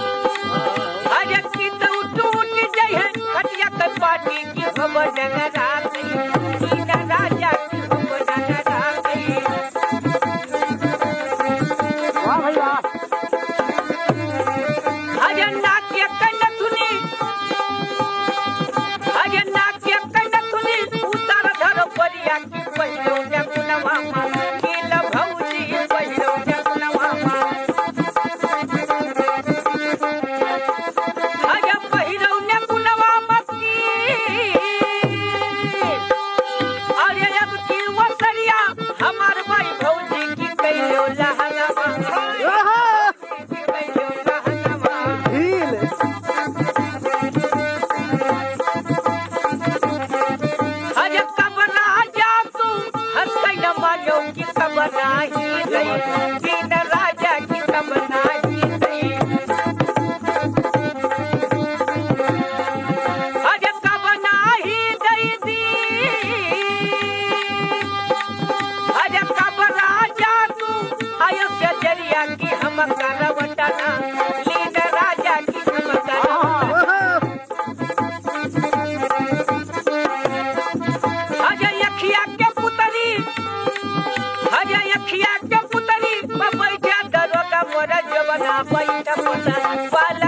अरे की तो टूट जाए हटिया के पार्टी की खबर न रात लीला राजा की खबर न रात वाह भैया अरे नाट्य कन्नथुनी अरे नाट्य कन्नथुनी उतार धर परिया की पहिलो जगुनवा लीला भौजी पहिलो जगुनवा अरे पहिलो जगुनवा मक्की अरे अब की वसरिया हमार भाई भौजी की कहियो लहंगवा कहियो लहंगवा ढील अरे कब ना जा तू हंसै न मानो कि कब नाही गई दीन राजा की कब नाही गई अरे कब नाही गई दी अरे कब राजा तू आयो से जरिया की हम करवटना दीन राजा की हम करवटना अजय अखिया के पुतली अजय अखिया के पुतली बैठा दरोगा मोर जवना बैठा पुतला